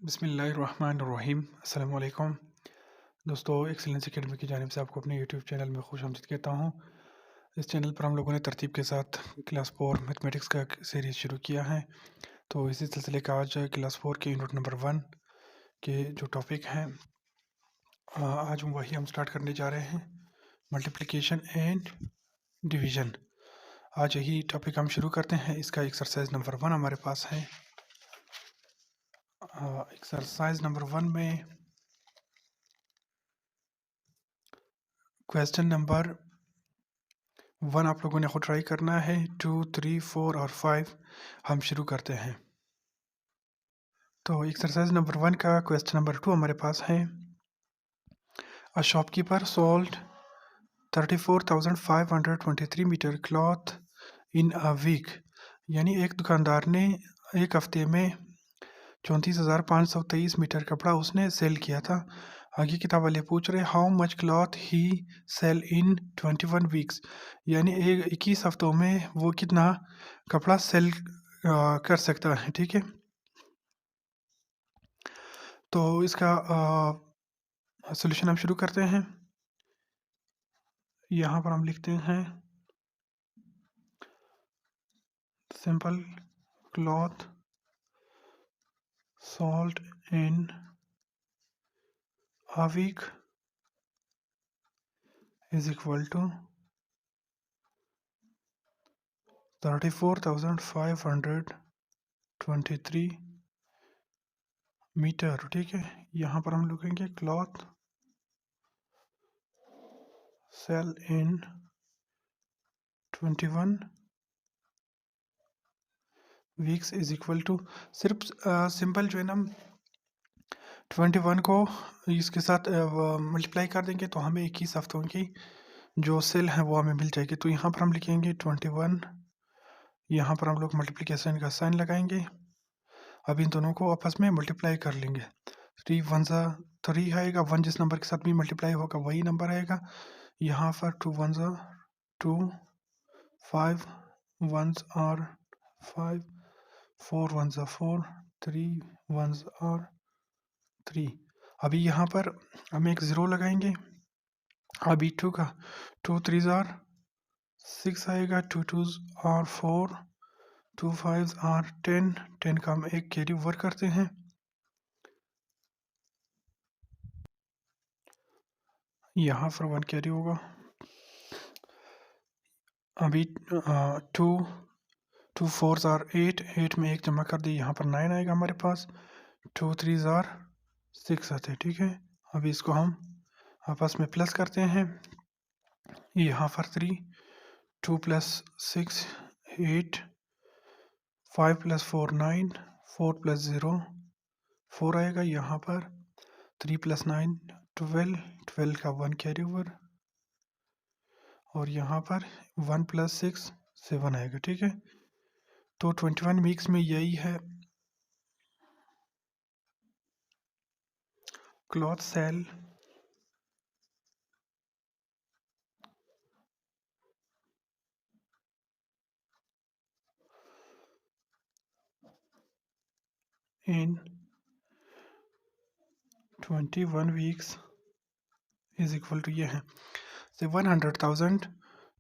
बिस्मिल्लाहिर्रहमानिर्रहीम अस्सलाम वालेकुम। दोस्तों, एक्सीलेंस एकेडमी की जानिब से आपको अपने यूट्यूब चैनल में खुशामदीद कहता हूँ। इस चैनल पर हम लोगों ने तरतीब के साथ क्लास 4 मैथमेटिक्स का सीरीज़ शुरू किया है। तो इसी सिलसिले का आज क्लास 4 के यूनिट नंबर 1 के जो टॉपिक हैं, आज वही हम स्टार्ट करने जा रहे हैं, मल्टीप्लिकेशन एंड डिवीज़न। आज यही टॉपिक हम शुरू करते हैं। इसका एक्सरसाइज नंबर 1 हमारे पास है। एक्सरसाइज नंबर 1 में क्वेश्चन नंबर 1 आप लोगों ने खुद ट्राई करना है। 2, 3, 4 और 5 हम शुरू करते हैं। तो एक्सरसाइज नंबर 1 का क्वेश्चन नंबर 2 हमारे पास है। A shopkeeper sold 34,523 meter cloth in a week. यानी एक दुकानदार ने एक हफ्ते में 34,523 मीटर कपड़ा उसने सेल किया था। आगे किताब वाले पूछ रहे how much cloth he sell in 21 weeks. यानी 21 हफ्तों में वो कितना कपड़ा सेल कर सकता है। ठीक है, तो इसका सोल्यूशन हम शुरू करते हैं। यहाँ पर हम लिखते हैं simple cloth sold in a week is equal to 34,523 meter. ठीक है, यहाँ पर हम लिखेंगे cloth sell in 21 weeks is equal to, सिर्फ सिंपल जो है ना 21 को इसके साथ मल्टीप्लाई कर देंगे तो हमें 21 हफ्तों की जो सेल है वो हमें मिल जाएगी। तो यहाँ पर हम लिखेंगे 21, यहाँ पर हम लोग मल्टीप्लिकेशन का साइन लगाएंगे। अब इन दोनों को आपस में मल्टीप्लाई कर लेंगे। 3 1 ज़ा 3 आएगा, 1 जिस नंबर के साथ भी मल्टीप्लाई होगा वही नंबर आएगा। यहाँ पर 2 1 ज़ा 2, 5 1 और 5, 4 1 ज़ा 4, 3 1 और 3। अभी यहाँ पर हम एक ज़ीरो लगाएंगे। अभी 2 का 2 3 ज़ार 6 आएगा, 2 2 और 4, 2 5 और 10, 10 का हम एक कैरी ओवर करते हैं। यहाँ पर 1 कैरी होगा। अभी 2 4 ज़ार 8, 8 में एक जमा कर दी, यहाँ पर 9 आएगा हमारे पास। 2 3 ज़ार 6 आते हैं। ठीक है, अभी इसको हम आपस में प्लस करते हैं। यहाँ पर 3, 2 + 6 8, 5 + 4 9, 4 + 0 4 आएगा। यहाँ पर 3 + 9 12, 12 का 1 कैरी ओवर, और यहाँ पर 1 + 6 7 आएगा। ठीक है, तो 21 वीक्स में यही है cloth sell in 21 weeks is equal to ये है 100,000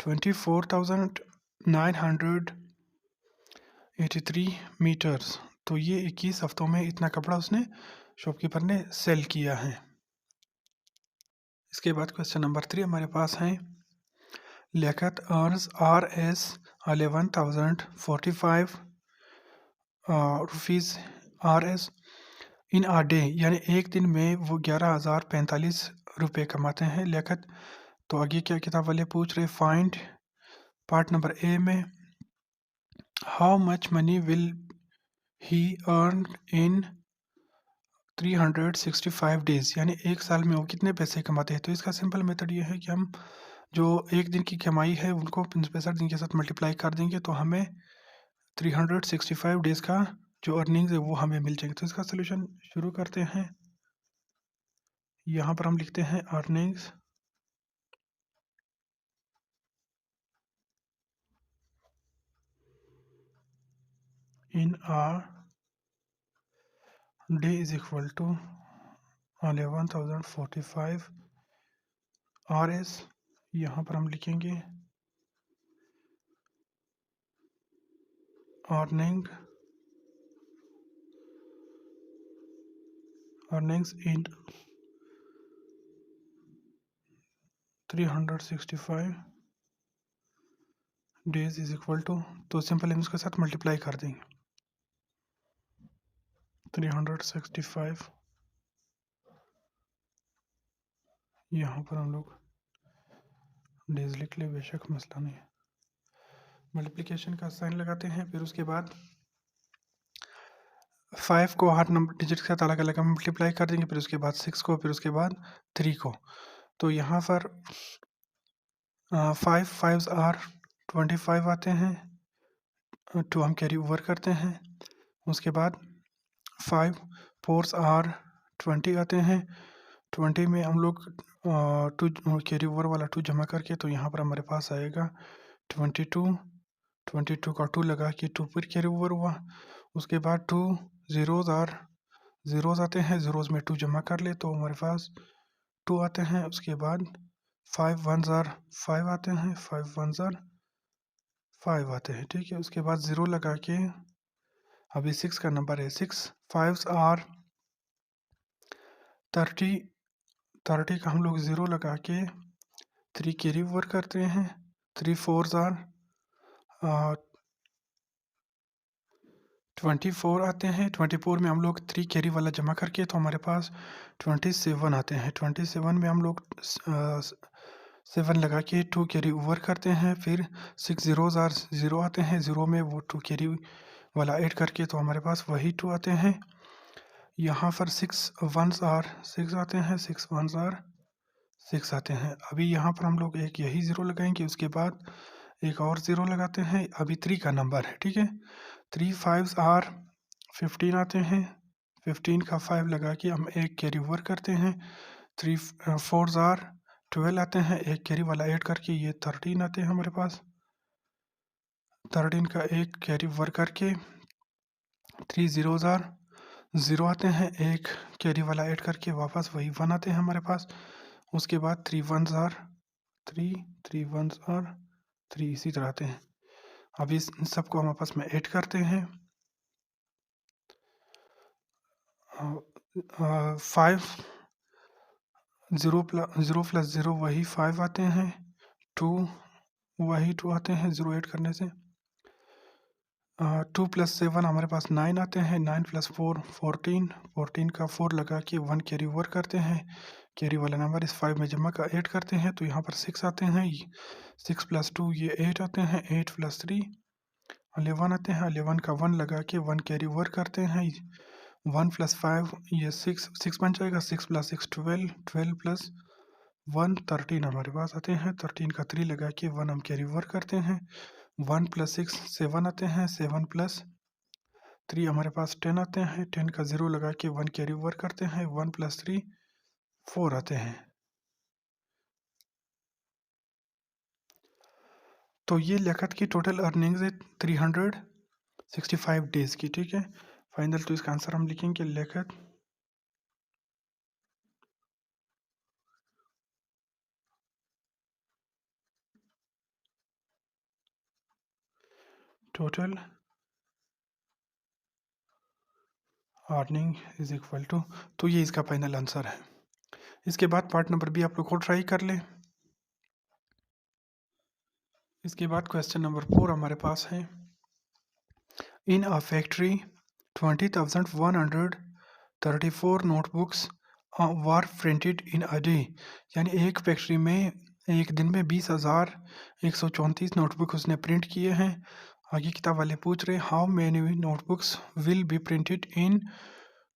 24,983 मीटर्स। तो ये 21 हफ्तों में इतना कपड़ा उसने शॉपकीपर ने सेल किया है। इसके बाद क्वेश्चन नंबर 3 हमारे पास है। Liaquat earns RS 11,045 rupees RS in a day, यानी एक दिन में वो 11,045 रुपये कमाते हैं लियाकत। तो आगे क्या किताब वाले पूछ रहे, फाइंड पार्ट नंबर ए में how much money will he earn in 365 days, यानी एक साल में वो कितने पैसे कमाते हैं। तो इसका सिंपल मेथड ये है कि हम जो एक दिन की कमाई है उनको 65 दिन के साथ मल्टीप्लाई कर देंगे तो हमें 365 डेज का जो अर्निंग्स है वो हमें मिल जाएंगे। तो इसका सोल्यूशन शुरू करते हैं। यहाँ पर हम लिखते हैं earnings in a D is equal to 11,045 RS। यहाँ पर हम लिखेंगे earnings in 365 days is equal to, तो सिंपल हम इसके साथ मल्टीप्लाई कर देंगे। 365 यहाँ पर हम लोग डेज लिख ले, बेशक मसला नहीं है। मल्टीप्लिकेशन का साइन लगाते हैं, फिर उसके बाद 5 को हर नंबर डिजिट के साथ अलग अलग हम मल्टीप्लाई कर देंगे, फिर उसके बाद 6 को, फिर उसके बाद 3 को। तो यहाँ पर 5 5s आर 25 आते हैं, 2 हम कैरी ओवर करते हैं। उसके बाद 5 4s आर 20 आते हैं, 20 में हम लोग 2 कैरी ओवर वाला 2 जमा करके, तो यहाँ पर हमारे पास आएगा 22 का 2 लगा के 2 फिर कैरी ओवर हुआ। उसके बाद 2 ज़ीरोज़ आते हैं, ज़ीरोज़ में 2 जमा कर ले तो हमारे पास 2 आते हैं। उसके बाद 5 1s आर 5 आते हैं, 5 1s आर 5 आते हैं, ठीक है। उसके बाद 0 लगा के, अभी 6 का नंबर है, 6 5s आर 30 का हम लोग 0 लगा के 3 कैरी ओवर करते हैं। 3 4s आर 24 आते हैं, 24 में हम लोग 3 कैरी वाला जमा करके, तो हमारे पास 27 आते हैं। 27 में हम लोग 7 लगा के 2 कैरी ओवर करते हैं, फिर 6 ज़ीरोज़ आर 0 आते हैं, 0 में वो 2 कैरी वाला ऐड करके, तो हमारे पास वही 2 आते हैं। यहाँ पर 6 1s आर 6 आते हैं, 6 1s आर 6 आते हैं। अभी यहाँ पर हम लोग एक यही 0 लगाएंगे, उसके बाद एक और 0 लगाते हैं। अभी 3 का नंबर है, ठीक है। 3 5s आर 15 आते हैं, 15 का 5 लगा के हम एक कैरी ओवर करते हैं। 3 4s आर 12 आते हैं, एक कैरी वाला ऐड करके ये 13 आते हैं हमारे पास। 13 का एक कैरी ओवर करके 3 ज़ीरोज़ आर 0 आते हैं, एक कैरी वाला ऐड करके वापस वही 1 आते हैं हमारे पास। उसके बाद 3 1s आर 3 1s आर 3 इसी तरह आते हैं। अभी इन सबको हम आपस में ऐड करते हैं। 5 0 प्लस 0 वही 5 आते हैं, 2 वही 2 आते हैं 0 ऐड करने से। 2 + 7 हमारे पास 9 आते हैं, 9 + 4 14, 14 का 4 लगा के 1 कैरी ओवर करते हैं। कैरी वाला नंबर इस 5 में जमा का ऐड करते हैं, तो यहाँ पर 6 आते हैं। 6 + 2 ये 8 आते हैं, 8 + 3 11 आते हैं। 11 का 1 लगा के 1 कैरी ओवर करते हैं। 1 + 5 ये 6 बन जाएगा, 6 + 6 12, 12 + 1 13 हमारे पास आते हैं। 13 का 3 लगा के 1 हम कैरी ओवर करते हैं। 1 + 6 7 आते हैं, 7 + 3 हमारे पास 10 आते हैं। 10 का 0 लगा के 1 कैरी ओवर करते हैं। 1 + 3 4 आते हैं। तो ये लियाकत की टोटल अर्निंग्स है 365 डेज की, ठीक है। फाइनल तो इसका आंसर हम लिखेंगे Liaquat total earning is equal to, तो ये इसका फाइनल आंसर है। इसके बाद पार्ट नंबर बी आप लोग को ट्राई कर लें। इसके बाद क्वेश्चन नंबर 4 हमारे पास है। In a factory 20,134 notebooks were printed in a day, यानी एक फैक्ट्री में एक दिन में 20,134 नोटबुक उसने प्रिंट किए हैं। आगे किताब वाले पूछ रहे how many notebooks will be printed in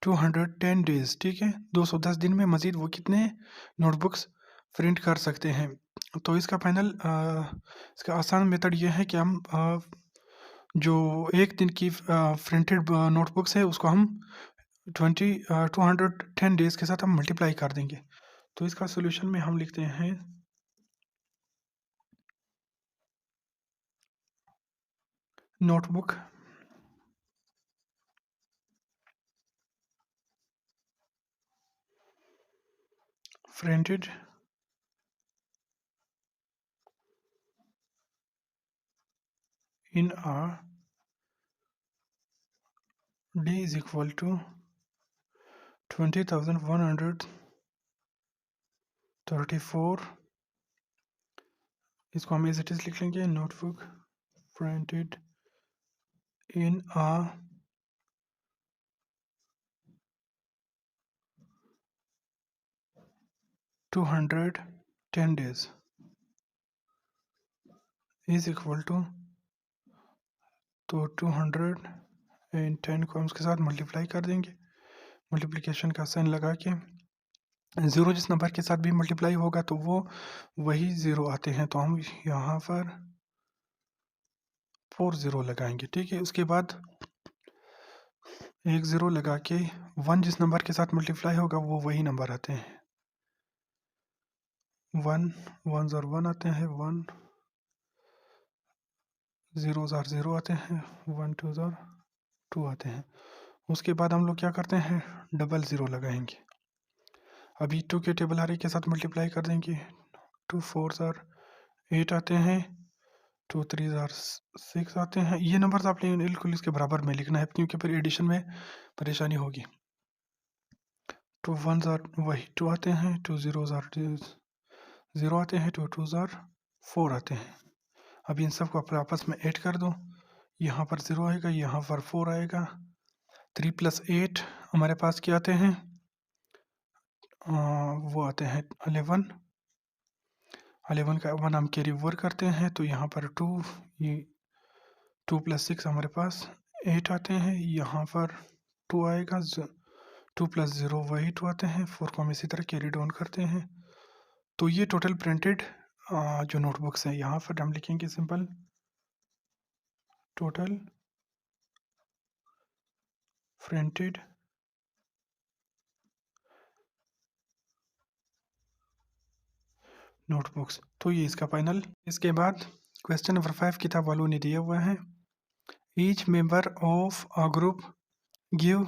210 days, ठीक है। 210 दिन में मज़ीद वो कितने नोटबुक्स प्रिंट कर सकते हैं। तो इसका फाइनल इसका आसान मेथड ये है कि हम जो एक दिन की प्रिंटेड नोटबुक्स है उसको हम 210 डेज़ के साथ हम मल्टीप्लाई कर देंगे। तो इसका सोल्यूशन में हम लिखते हैं notebook printed in a day is equal to 20,134। इसको हम एज इट इज लिख लेंगे, notebook printed in a $210 days is equal to, तो 210 को हम उसके साथ मल्टीप्लाई कर देंगे, मल्टीप्लिकेशन का साइन लगा के। ज़ीरो जिस नंबर के साथ भी मल्टीप्लाई होगा तो वो वही ज़ीरो आते हैं, तो हम यहाँ पर 4 ज़ीरो लगाएंगे, ठीक है। उसके बाद एक ज़ीरो लगा के 1 जिस नंबर के साथ मल्टीप्लाई होगा वो वही नंबर आते हैं, 1 1 ज़ार 1 आते हैं, 1 0 ज़ार 0 आते हैं, 1 2 ज़ार 2 आते हैं। उसके बाद हम लोग क्या करते हैं, डबल ज़ीरो लगाएंगे। अभी 2 के टेबल आर के साथ मल्टीप्लाई कर देंगे, 2 4 ज़ार 8 आते हैं, 2 3 ज़ार 6 आते हैं। ये नंबर्स आपने बिल्कुल इसके बराबर में लिखना है क्योंकि फिर एडिशन में परेशानी होगी। 2 1 ज़ार वही 2 आते हैं, 2 0 ज़ार 0 आते हैं, 2 2 ज़ार 4 आते हैं। अभी इन सबको अपने आपस में ऐड कर दो, यहाँ पर 0 आएगा, यहाँ पर 4 आएगा, 3 + 8 हमारे पास क्या आते हैं, वो आते हैं 11 का 1 हम कैरी ओवर करते हैं, तो यहाँ पर 2 ये 2 + 6 हमारे पास 8 आते हैं, यहाँ पर 2 आएगा, 2 + 0 वही 2 आते हैं, 4 को हम इसी तरह कैरी डाउन करते हैं। तो ये टोटल प्रिंटेड जो नोटबुक्स हैं, यहाँ पर हम लिखेंगे सिंपल टोटल प्रिंटेड नोटबुक्स। तो ये इसका फाइनल। इसके बाद क्वेश्चन नंबर 5 किताब वालों ने दिया हुआ है, each member of a group give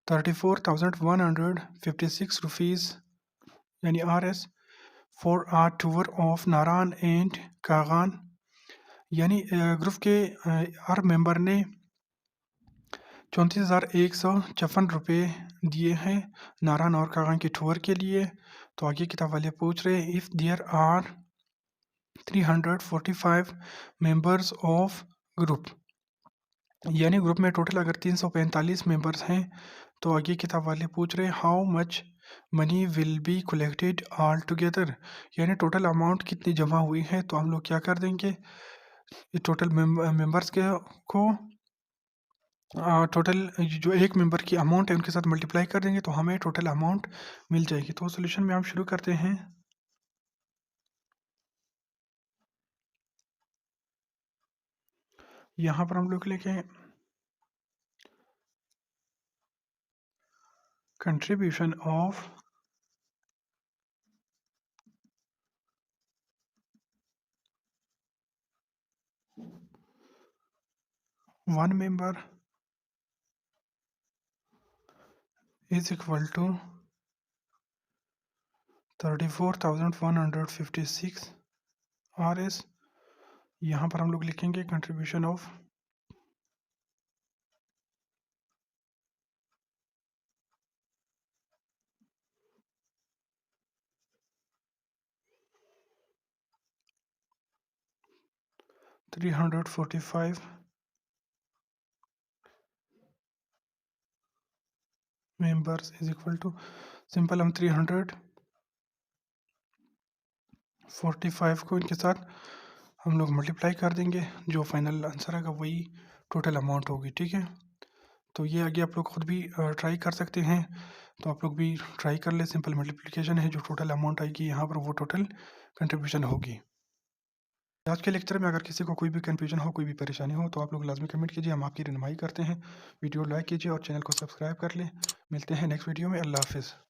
34,156 rupees यानी RS for uh tour of Narayan and Kaghan. यानी ग्रुप के हर मेंबर ने 34,156 रुपये दिए हैं नारायण और कागान के टूर के लिए। तो आगे किताब वाले पूछ रहे हैं, if there are 345 members of group, यानी ग्रुप में टोटल अगर 345 मेंबर्स हैं, तो आगे किताब वाले पूछ रहे हैं how much money will be collected all together, यानी टोटल अमाउंट कितनी जमा हुई है। तो हम लोग क्या कर देंगे, टोटल मेंबर्स के को टोटल जो एक मेंबर की अमाउंट है उनके साथ मल्टीप्लाई कर देंगे, तो हमें टोटल अमाउंट मिल जाएगी। तो सोल्यूशन में हम शुरू करते हैं। यहाँ पर हम लोग लिखें contribution of one member is equal to 34,156 RS। यहाँ पर हम लोग लिखेंगे contribution of $345 members is equal to, simple हम 345 को इनके साथ हम लोग मल्टीप्लाई कर देंगे, जो फाइनल आंसर आएगा वही टोटल अमाउंट होगी, ठीक है। तो ये आगे आप लोग खुद भी ट्राई कर सकते हैं, तो आप लोग भी ट्राई कर ले। सिंपल मल्टीप्लिकेशन है, जो टोटल अमाउंट आएगी यहाँ पर वो टोटल कंट्रीब्यूशन होगी। आज के लेक्चर में अगर किसी को कोई भी कन्फ्यूजन हो, कोई भी परेशानी हो, तो आप लोग लाजमी कमेंट कीजिए, हम आपकी रहनुमाई करते हैं। वीडियो लाइक कीजिए और चैनल को सब्सक्राइब कर लें। मिलते हैं नेक्स्ट वीडियो में। अल्लाह हाफिज़।